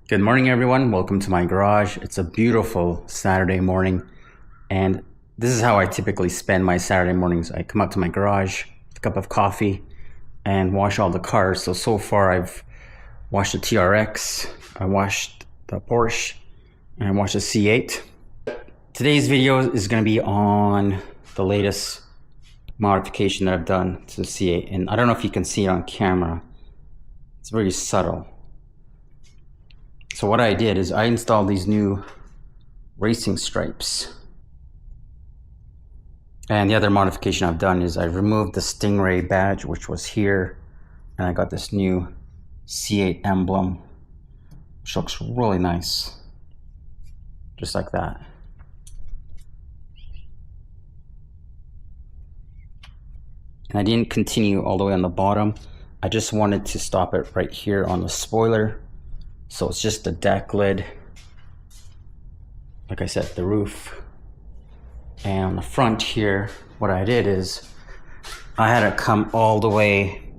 Good morning, everyone. Welcome to my garage. It's a beautiful Saturday morning, and this is how I typically spend my Saturday mornings. I come up to my garage, a cup of coffee, and wash all the cars. So far, I've washed the TRX, I washed the Porsche, and I washed the C8. Today's video is going to be on the latest modification that I've done to the C8, and I don't know if you can see it on camera. It's very subtle. So what I did is I installed these new racing stripes. And the other modification I've done is I removed the stingray badge, which was here, and I got this new C8 emblem, which looks really nice. Just like that. And I didn't continue all the way on the bottom. I just wanted to stop it right here on the spoiler. So it's just the deck lid, like I said, the roof. And on the front here, what I did is I had it come all the way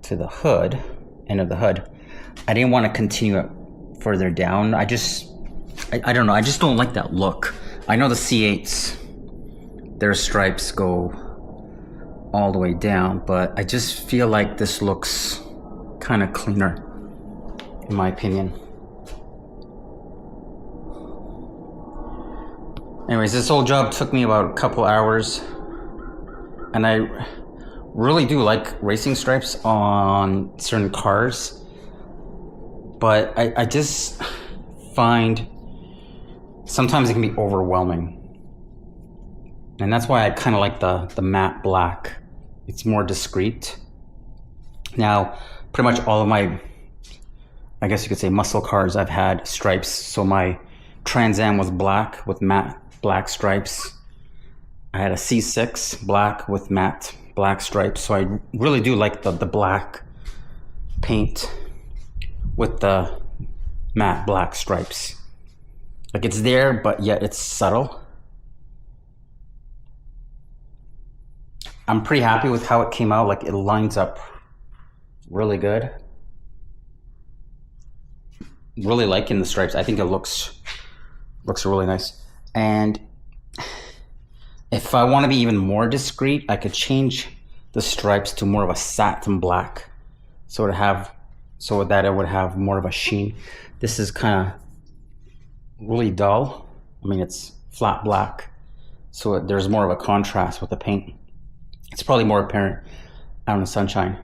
to the hood, end of the hood. I didn't want to continue it further down. I don't know, I just don't like that look. I know the C8s, their stripes go all the way down, but I just feel like this looks kind of cleaner, in my opinion. Anyways, this whole job took me about a couple hours, and I really do like racing stripes on certain cars, but I just find sometimes it can be overwhelming, and that's why I kind of like the matte black. It's more discreet. Now, pretty much all of my, I guess you could say, muscle cars, I've had stripes. So my Trans Am was black with matte black stripes. I had a C6 black with matte black stripes. So I really do like the black paint with the matte black stripes. Like, it's there, but yet it's subtle. I'm pretty happy with how it came out. Like, it lines up really good. Really liking the stripes. I think it looks really nice. And if I want to be even more discreet, I could change the stripes to more of a satin black, so that it would have more of a sheen. This is kind of really dull. I mean, it's flat black, so there's more of a contrast with the paint. It's probably more apparent out in the sunshine.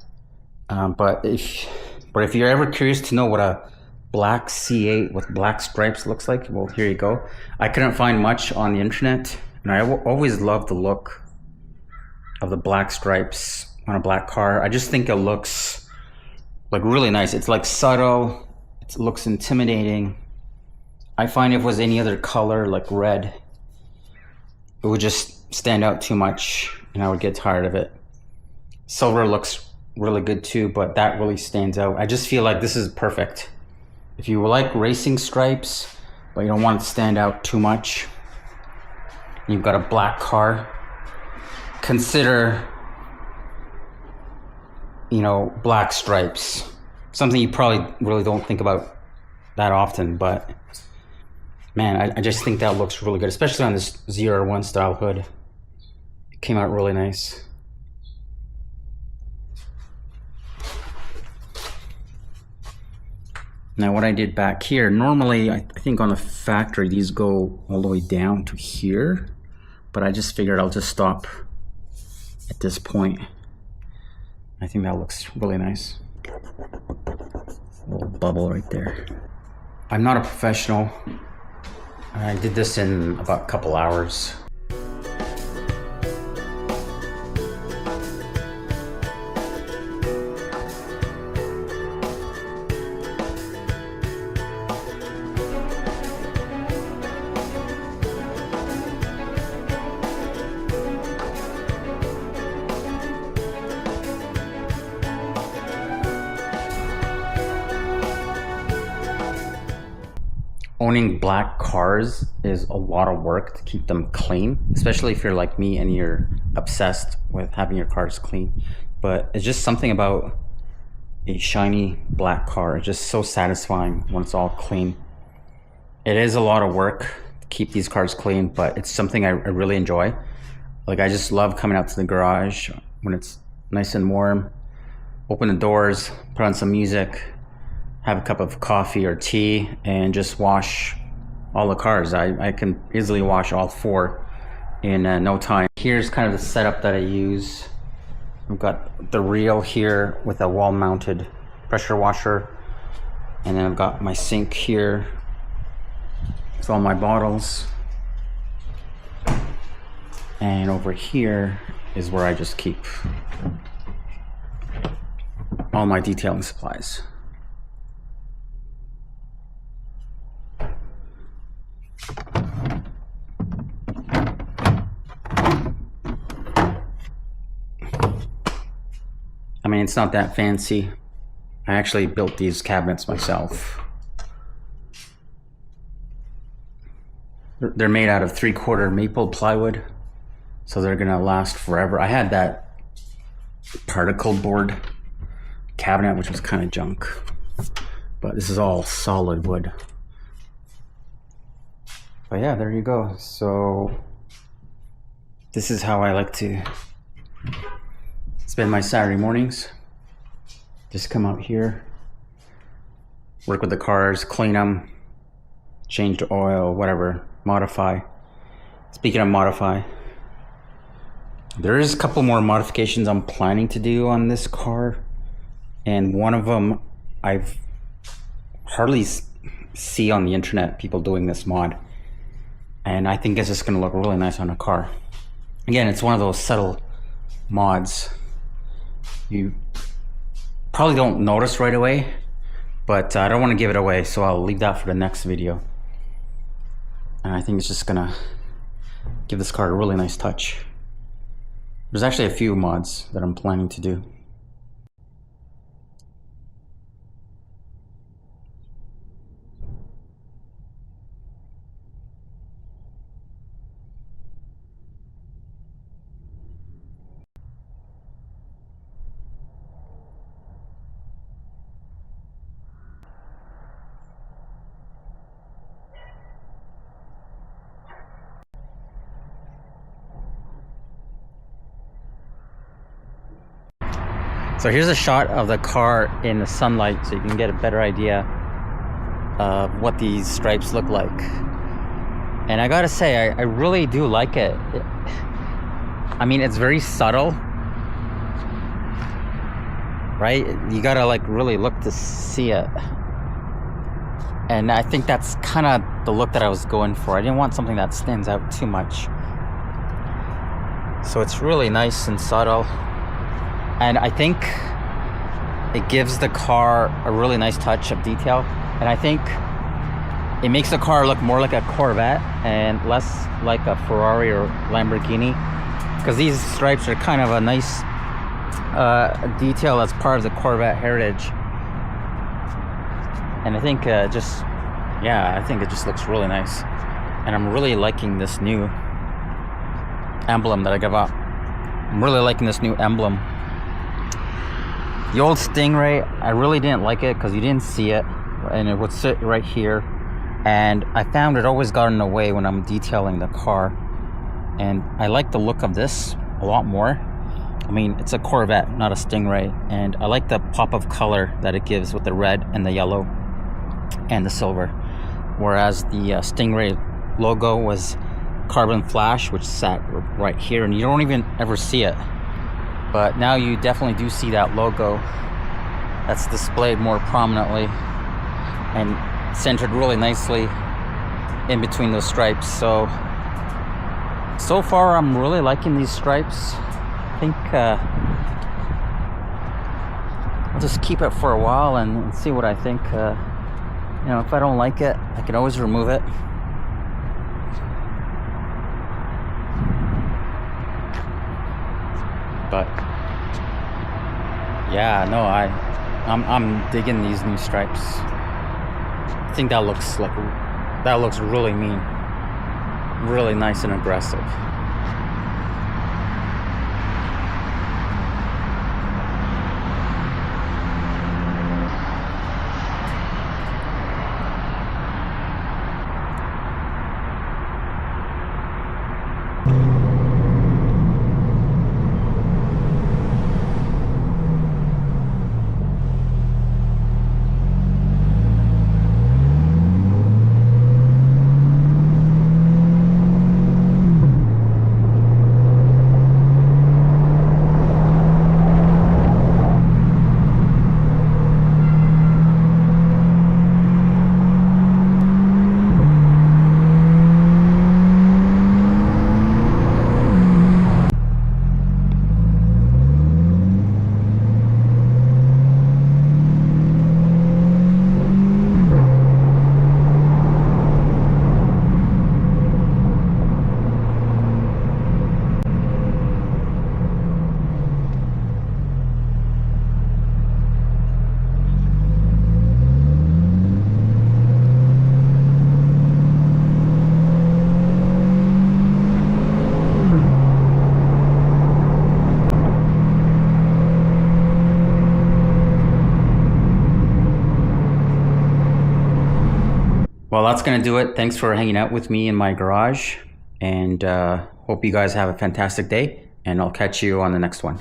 But if you're ever curious to know what a black C8 with black stripes looks like, well, here you go. I couldn't find much on the internet, and I always loved the look of the black stripes on a black car. I just think it looks like really nice. It's like subtle, it looks intimidating. I find if it was any other color, like red, it would just stand out too much and I would get tired of it. Silver looks really good too, but that really stands out. I just feel like this is perfect. If you like racing stripes, but you don't want it to stand out too much, you've got a black car, consider, black stripes. Something you probably really don't think about that often, but man, I just think that looks really good, especially on this ZR1 style hood. It came out really nice. Now what I did back here, normally I think on the factory these go all the way down to here, but I just figured I'll just stop at this point. I think that looks really nice. A little bubble right there. I'm not a professional. I did this in about a couple hours. Owning black cars is a lot of work to keep them clean, especially if you're like me and you're obsessed with having your cars clean. But it's just something about a shiny black car. It's just so satisfying when it's all clean. It is a lot of work to keep these cars clean, but it's something I really enjoy. Like, I just love coming out to the garage when it's nice and warm, open the doors, put on some music, have a cup of coffee or tea, and just wash all the cars. I can easily wash all 4 in no time. Here's kind of the setup that I use. I've got the reel here with a wall-mounted pressure washer, and then I've got my sink here with all my bottles, and over here is where I just keep all my detailing supplies. I mean, it's not that fancy. I actually built these cabinets myself. They're made out of 3/4 maple plywood, so they're gonna last forever. I had that particle board cabinet, which was kind of junk, but this is all solid wood. But yeah, there you go. So this is how I like to spend my Saturday mornings. Just come out here, work with the cars, clean them, change the oil, whatever, modify. Speaking of modify, there is a couple more modifications I'm planning to do on this car, and one of them I've hardly see on the internet people doing this mod, and I think it's just going to look really nice on a car. Again, it's one of those subtle mods you probably don't notice right away, but I don't want to give it away, so I'll leave that for the next video. And I think it's just gonna give this car a really nice touch. There's actually a few mods that I'm planning to do. So here's a shot of the car in the sunlight, so you can get a better idea of what these stripes look like. And I gotta say, I really do like it. I mean, it's very subtle, right? You gotta like really look to see it. And I think that's kind of the look that I was going for. I didn't want something that stands out too much. So it's really nice and subtle. And I think it gives the car a really nice touch of detail. And I think it makes the car look more like a Corvette and less like a Ferrari or Lamborghini. Because these stripes are kind of a nice detail as part of the Corvette heritage. And I think I think it just looks really nice. And I'm really liking this new emblem that I got. I'm really liking this new emblem. The old Stingray, I really didn't like it because you didn't see it, and it would sit right here. And I found it always got in the way when I'm detailing the car. And I like the look of this a lot more. I mean, it's a Corvette, not a Stingray. And I like the pop of color that it gives with the red and the yellow and the silver. Whereas the Stingray logo was carbon flash, which sat right here, and you don't even ever see it. But now you definitely do see that logo that's displayed more prominently and centered really nicely in between those stripes. So far I'm really liking these stripes. I think I'll just keep it for a while and see what I think. You know, if I don't like it, I can always remove it. But yeah, no, I'm digging these new stripes. I think that looks really mean, really nice and aggressive. Well, that's going to do it. Thanks for hanging out with me in my garage. And hope you guys have a fantastic day. And I'll catch you on the next one.